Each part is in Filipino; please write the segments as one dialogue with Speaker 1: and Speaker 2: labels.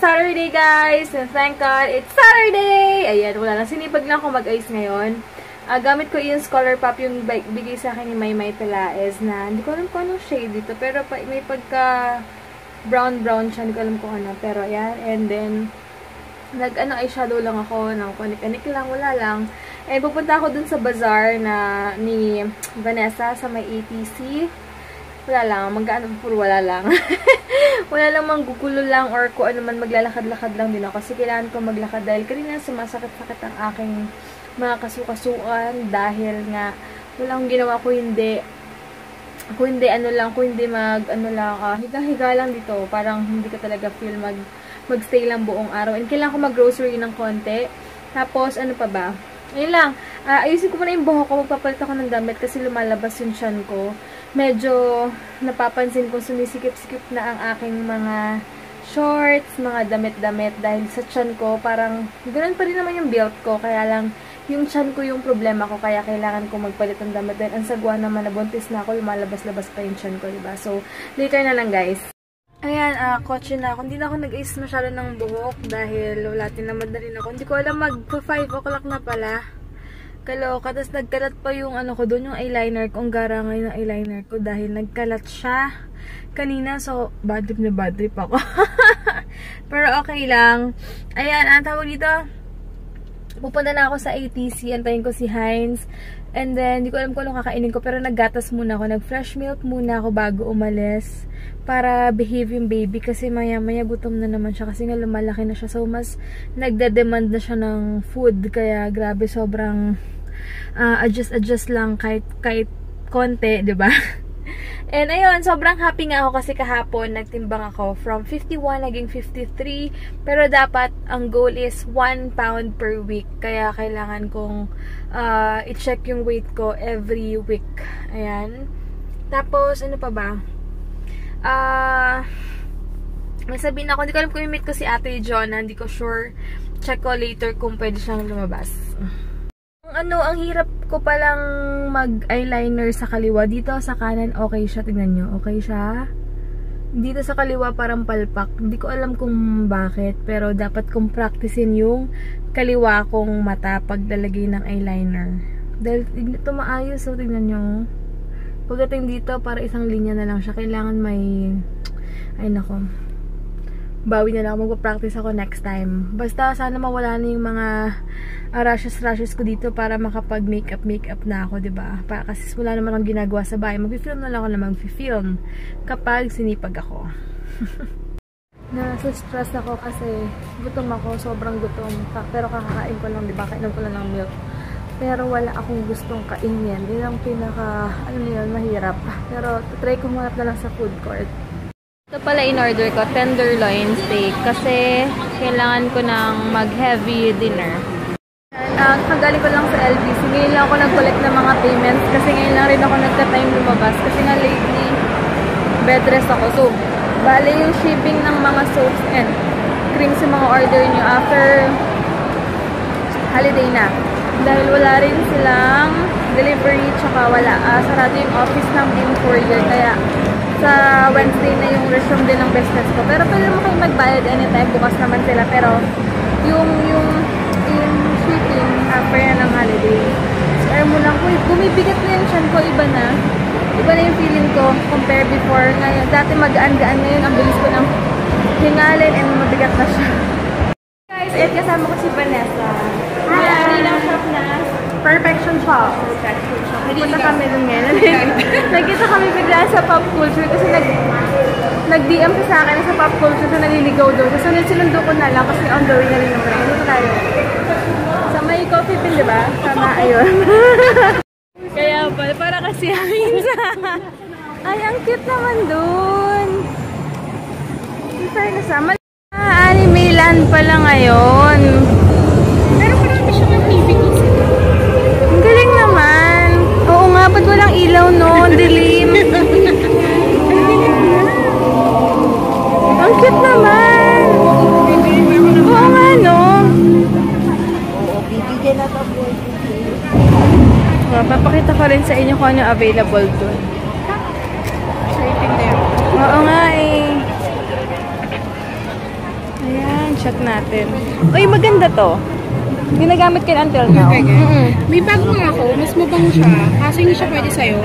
Speaker 1: Saturday, guys! And thank God, it's Saturday! Ayan, wala lang. Sinipag lang ako mag-ayos ngayon. Gamit ko yung Scholar Pop, yung bigay sa akin ni Maymay Pelaez na, hindi ko alam kung anong shade dito, pero may pagka brown siya, hindi ko alam kung ano. Pero ayan, and then, eyeshadow lang ako, ng kanik-kanik lang, wala lang. And pupunta ako dun sa bazaar na ni Vanessa sa may ATC. Wala lang, wala lang. Wala lang, manggugulo lang or kung ano man, maglalakad-lakad lang din ako. Kasi kailangan ko maglakad dahil kanina sumasakit-sakit ang aking mga kasukasuan dahil nga walang ginawa ko hindi higa-higa lang dito. Parang hindi ka talaga feel magstay lang buong araw. And kailangan ko mag-grocery ng konti. Tapos, ano pa ba? Ayun lang. Ayusin ko muna yung buhok ko. Magpapalit ako ng damit kasi lumalabas yung tiyan ko. Medyo napapansin kong sumisikip-sikip na ang aking mga shorts, mga damit-damit dahil sa tiyan ko. Parang, ganoon pa rin naman yung build ko. Kaya lang, yung tiyan ko yung problema ko. Kaya kailangan ko magpalit ng damit. Dahil ang sagwa naman, nabuntis na ako, lumalabas-labas pa yung tiyan ko, diba? So, later na lang, guys. Ayan, kotse na ako. Hindi na ako nag-ayos masyado ng buhok dahil wala tinamad na rin ako. Hindi ko alam, mag-5 o'clock na pala. Kaloka. Tapos nagkalat pa yung ano ko doon, yung eyeliner ko. Ang gara ngayon ng eyeliner ko dahil nagkalat siya kanina. So, bad trip ako. Pero okay lang. Ayan, ang tawag dito. Pupunta na ako sa ATC. Antayin ko si Heinz. And then, hindi ko alam kung anong kakainin ko. Pero naggatas muna ako. Nag-fresh milk muna ako bago umalis. Para behave yung baby. Kasi maya-maya gutom na naman siya. Kasi nga lumalaki na siya. So, mas nagda-demand na siya ng food. Kaya, grabe, sobrang adjust lang kahit konti, diba? And ayun, sobrang happy nga ako kasi kahapon nagtimbang ako from 51 naging 53. Pero dapat ang goal is 1 pound per week. Kaya kailangan kong i-check yung weight ko every week. Ayan. Tapos, ano pa ba? May sabihin ako, hindi ko alam kung i-meet ko si Ate Jonah. Hindi ko sure. Check ko later kung pwede siyang lumabas. Ang hirap ko palang mag-eyeliner sa kaliwa. Dito sa kanan, okay siya. Tingnan nyo. Okay siya. Dito sa kaliwa, parang palpak. Hindi ko alam kung bakit. Pero dapat kong practicein yung kaliwa kong mata paglalagay ng eyeliner. Dahil ito maayos. So, tingnan nyo. Pagdating dito, para isang linya na lang siya. Kailangan may... Ay, nako. Bawi na lang ako. Magpa-practice ako next time. Basta, sana mawala na yung mga rashes ko dito para makapag-makeup na ako, diba? Kasi wala naman akong ginagawa sa bahay. Mag-film na lang ako na mag-film kapag sinipag ako. Nasa-stress ako kasi gutom ako. Sobrang gutom. Pero kakakain ko lang, diba? Kainom ko lang ng milk. Pero wala akong gustong kainin. Yun ang pinaka, mahirap. Pero try ko humanap na lang sa food court. Ito pala in-order ko, tenderloin steak. Kasi kailangan ko ng mag-heavy dinner. Kagaling ko lang sa LBC. Ngayon lang ako nag-collect ng mga payments. Kasi ngayon lang rin ako nagka-time lumabas. Kasi nga lately, bed rest ako. So, bale yung shipping ng mga soaps and creams yung mga order nyo after holiday na. Dahil wala rin silang delivery, tsaka wala. Sarado yung office ng courier. Kaya, sa Wednesday na yung resume din ng business ko. Pero pwede mo kayo magbayad anytime. Bukas naman sila. Pero, yung shipping, after na ng holiday. So, alam mo lang, bumibigat na yung tiyan ko. Iba na yung feeling ko compare before. Ngayon, dati magaan-gaan. Ngayon, ang bilis ko ng hingalin and mabigat na siya. Guys, kasama ko si Vanessa. Hi! Ilang shop na? Perfection Shop. Nagpunta kami dun ngayon. Nagkita kami bigla sa pop culture kasi nag-DM ka sa akin sa pop culture so naliligaw doon. So sinundo ko na lang kasi on the way na rin naman. Dito tayo. Sa may coffee bean, diba? Tama, ayun. Kaya para kasi ay, ang cute naman dun. In fairness, Anime Land pala ngayon. Pero marami siya ng TV kasi. Ang galing naman. Oo nga, ba't walang ilaw no? Dilim. Ang cute naman. Oo nga no.
Speaker 2: Bibigyan na ito.
Speaker 1: Papakita ko rin sa inyo kung ano available doon. Oo nga eh. Ayan. Check natin. Uy, maganda to. Ginagamit ko until now.
Speaker 2: May bago nga ako, mas mabango siya. Kaso hindi siya pwede sa'yo.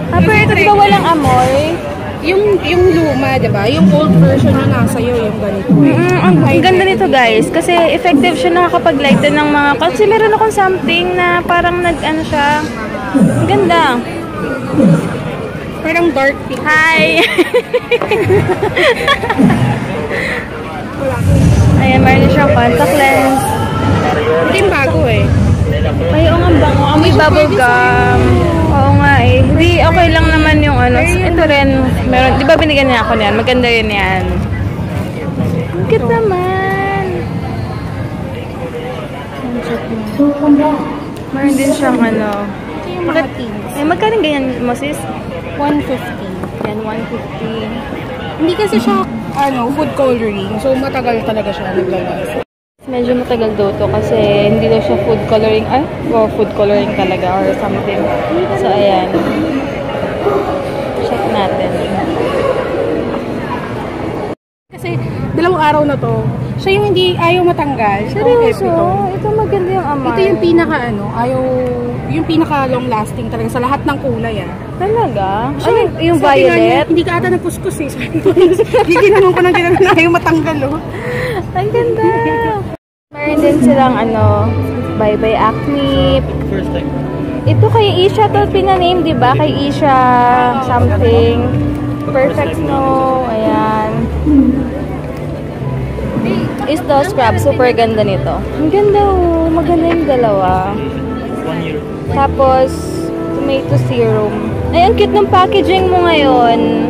Speaker 1: Pero ito diba walang amoy?
Speaker 2: Yung luma, diba? Yung old version na nasa iyo, yung ganito.
Speaker 1: Ang ganda nito guys. Kasi effective siya nakakapag-lighten ng mga... Kasi meron akong something na parang nag-ano siya. Ang ganda.
Speaker 2: Parang dark pink.
Speaker 1: Hi! Ayan, meron siyang contact lens.
Speaker 2: Hindi yung bago eh.
Speaker 1: Ay, oo nga bango. May bubble gum. Oo nga eh. Hindi, okay lang naman yung ano. Ito rin. Meron, di ba binigyan niya ako niyan? Maganda yun yan. Cute naman. Meron din siyang ano.
Speaker 2: Mga teens.
Speaker 1: Eh, magkano ganyan mo sis?
Speaker 2: 150.
Speaker 1: Yan, 150.
Speaker 2: Hindi kasi siya, food coloring. So, matagal talaga siya naglalast.
Speaker 1: Medyo matagal daw to kasi hindi daw siya food coloring. Ay, or food coloring talaga or something. So, ayan. Check natin.
Speaker 2: Kasi, dalawang araw na to, siya yung hindi ayaw matanggal.
Speaker 1: Seryoso? Ito maganda yung amar.
Speaker 2: Ito yung pinaka, yung pinaka long lasting talaga sa lahat ng kulay,
Speaker 1: Talaga? Ano yung violet?
Speaker 2: Hindi ka ata nagkuskus eh. Giginanon ko ng ginanon na ayaw matanggal,
Speaker 1: Ang ganda. Meron din silang Bye Bye Acne. Ito kay Isha to pinaname, di ba? Kay Isha something. Perfect Snow. Ayan. Ito scrub. Super ganda nito. Ang ganda maganda yung dalawa. Tapos, tomato serum. Ay, ang cute ng packaging mo ngayon.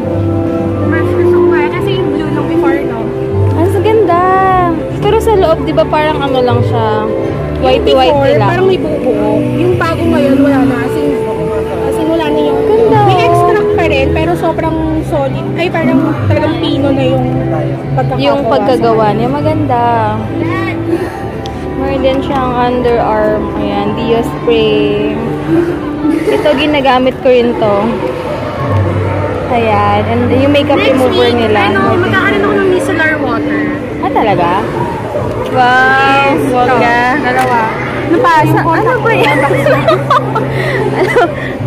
Speaker 2: Mas gusto ko kasi yung blue nung before, no?
Speaker 1: Ang ganda. Pero sa loob, di ba parang ano lang siya? Whitey-whitey lang.
Speaker 2: Parang may buo-buo. Yung bago ngayon, wala na. As in wala na yung...
Speaker 1: Ganda.
Speaker 2: May extract pa rin, pero sobrang solid. Ay, parang talagang pino na yung pagkakagawa.
Speaker 1: Yung pagkagawa niya, maganda. Meron din siyang underarm. Ayan, Dio spray. Ito, ginagamit ko rin to. Ayan. And yung makeup remover nila.
Speaker 2: Magkakaroon ako ng micellar water.
Speaker 1: Talaga? Wow! Bongga.
Speaker 2: Dalawa.
Speaker 1: Napasa? Ano ba yan?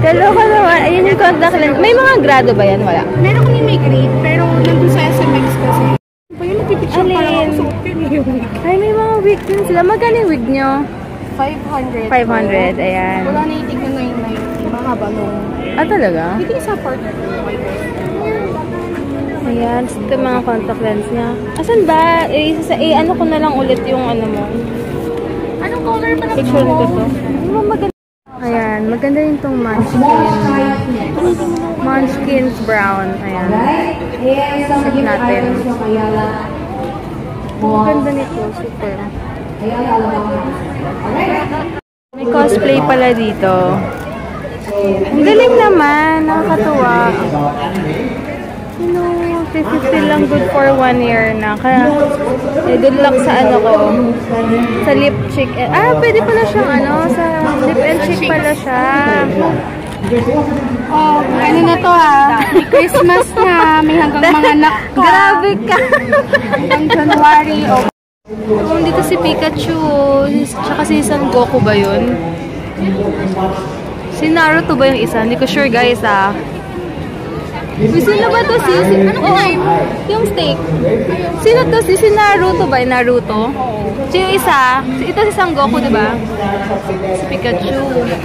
Speaker 1: Kaloka naman. Ayun yung contact lens. May mga grado ba yan? Wala?
Speaker 2: Meron ko may grade, pero nandun sa SMX kasi. Ba yun, nagpipicture parang ako suot yun.
Speaker 1: Ay, may mga wig din sila. Magkano yung wig nyo?
Speaker 2: 500.
Speaker 1: 500, ayan.
Speaker 2: Wala na itig na 990. Mahaba nung...
Speaker 1: Talaga?
Speaker 2: Hindi sa partner ko.
Speaker 1: Ayan. Ito mga contact lens niya. Asan ba? Ano ko na lang ulit yung ano mo.
Speaker 2: Anong color pa na
Speaker 1: Picture ko to. Maganda. Ayan. Maganda rin itong Munchkin. Munchkin's brown. Ayan. Check natin. Ang ganda nito. Super. May cosplay pala dito. Ang galing naman. Nakakatuwa. Ano, 50 lang good for 1 year na. Kaya, good luck sa ano ko. Sa lip cheek. Pwede pala siyang sa lip and cheek pala siya.
Speaker 2: Oh, ano na to May Christmas na. May hanggang mga anak ka.
Speaker 1: Grabe ka.
Speaker 2: Hanggang January.
Speaker 1: Dito si Pikachu. Tsaka si Son Goku ba yun? Si Naruto ba yung isa? Hindi ko sure guys Sino ba to? Yung steak. Sino to? Si Naruto ba? Naruto? Yung isa? Ito si Son Goku, diba? Si Pikachu.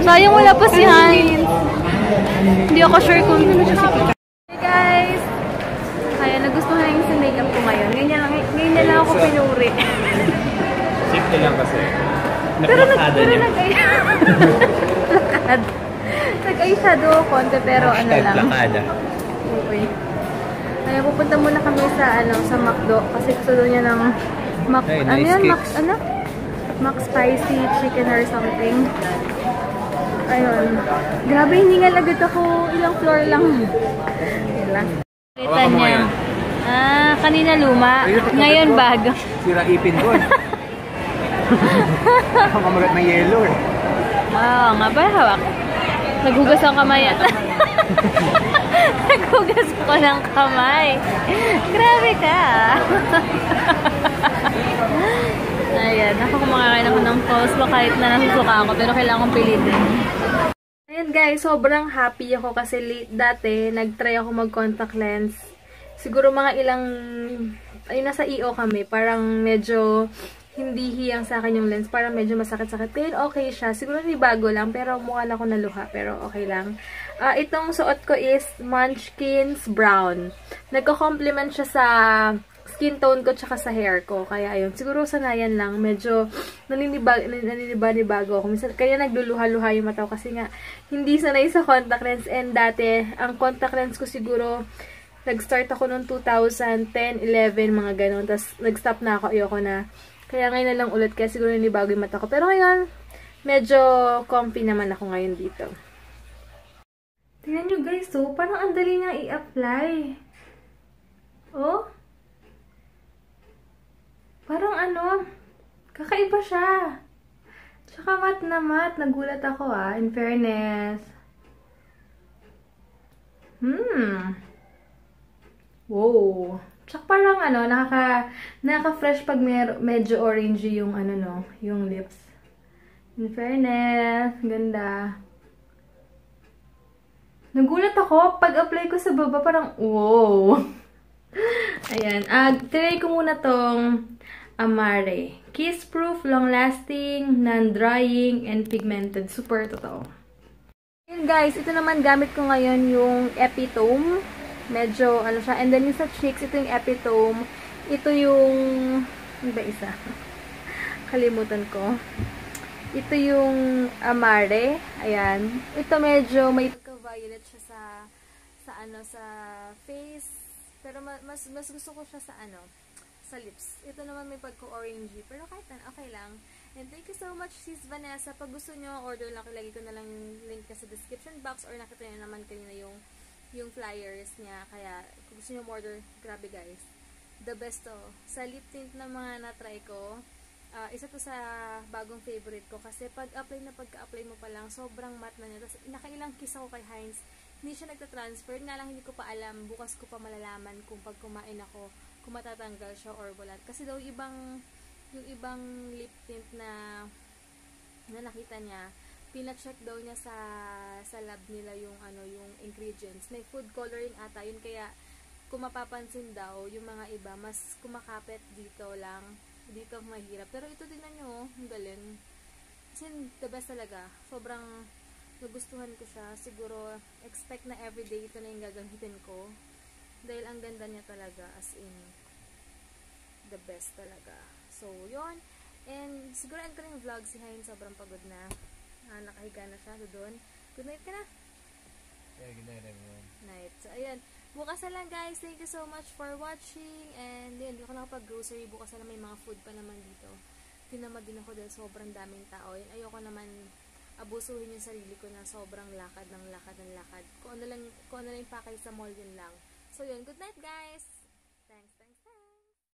Speaker 1: Sayang wala pa si Han. Hindi ako sure kung sino siya si Pikachu. Hey guys! Kaya nagustuhan na yung sa makeup ko ngayon. Ngayon na lang ako pinuri.
Speaker 3: Simple lang kasi.
Speaker 1: Pero nag-eyeshadow konti pero ano lang.
Speaker 3: Plakada.
Speaker 1: Okay. Kaya pupunta muna kami sa McDo kasi gusto daw niya ng Mac spicy chicken or something. Ayun. Grabe, hiningal agad ako. Ilang floor lang. Yun lang. Kita niya. Kanina luma. Ngayon bago.
Speaker 3: Sira ipin ko. Ang kamagat ng yellow
Speaker 1: Wow, nga ba? Hawak. Naghugas ang kamay Naghugas ko ng kamay. Grabe ka. Ayan, ako kumakain ako ng Cosmo kahit na nasusuka ako, pero kailangan kong pilitin. Ayan guys, sobrang happy ako kasi dati, nag-try ako mag-contact lens. Siguro mga ilang, ay nasa EO kami, parang medyo hindi hiyang sa akin yung lens, parang medyo masakit-sakit. Kaya okay siya, siguro hindi bago lang, pero mukha na ako naluha, pero okay lang. Itong suot ko is Munchkins Brown. Nagko-complement siya sa skin tone ko tsaka sa hair ko. Kaya ayun, siguro sanayan lang. Medyo naninibago ako. Minsan, kaya nagluluha-luha yung mata ko kasi nga hindi sanay sa contact lens. And dati, ang contact lens ko siguro, nag-start ako noong 2010, 11, mga ganun. Tapos nag-stop na ako, ayoko na. Kaya ngayon na lang ulit, kaya siguro naninibago yung mata ko. Pero ngayon, medyo comfy naman ako ngayon dito. Tingnan nyo guys, so, parang ang dali niya i-apply. Oh? Parang ano, kakaiba siya. Tsaka mat na mat. Nagulat ako in fairness. Wow. Tsaka parang ano, nakaka-fresh pag medyo orangey yung ano no, yung lips. In fairness, ganda. Nagulat ako, pag-apply ko sa baba, parang, wow. Ayan. Try ko muna tong Amare. Kiss-proof, long-lasting, non-drying, and pigmented. Super totoo. Ayan guys, ito naman gamit ko ngayon yung Epitome. Medyo, ano siya. And then yung sa cheeks, ito yung Epitome. Ito yung, ano ba isa? Kalimutan ko. Ito yung Amare. Ayan. Ito medyo may violet siya sa face. Pero mas gusto ko siya sa sa lips. Ito naman may pagka-orangey. Pero kahit na, okay lang. And thank you so much, Sis Vanessa. Pag gusto nyo, order lang. Ilagay ko na lang link sa description box or nakita nyo naman kanina yung flyers niya. Kaya, kung gusto nyo order, grabe guys. The best to. Sa lip tint na mga na-try ko, isa to sa bagong favorite ko. Kasi pagka-apply mo pa lang, sobrang matte na niya. Tapos, nakailang kiss ako kay Heinz. Hindi siya nagtatransfer. Nga lang, hindi ko pa alam. Bukas ko pa malalaman kung pag kumain ako, kung matatanggal siya or wala. Kasi daw yung ibang lip tint na nakita niya, pina-check daw niya sa lab nila yung yung ingredients. May food coloring ata yun, kaya kung mapapansin daw, yung mga iba mas kumakapit dito mahirap. Pero ito tingnan nyo, ang galing. Kasi the best talaga. Sobrang nagustuhan ko siya. Siguro expect na everyday ito na yung gagamitin ko. Dahil ang ganda niya talaga, as in, the best talaga. So, yun. And, siguro end ko na yung vlog. Si Hein, sobrang pagod na. Nakahiga na siya doon. Good night ka na.
Speaker 3: Yeah, good night everyone.
Speaker 1: Night. So, ayun. Bukas na lang guys. Thank you so much for watching. And, yun, hindi ko nakapag-grocery. Bukas na lang may mga food pa naman dito. Tinamad din ako dahil sobrang daming tao. Yun, ayoko naman abusuhin yung sarili ko na sobrang lakad ng lakad. Kung ano lang yung pakay sa mall, yun lang. So, yun. Good night, guys!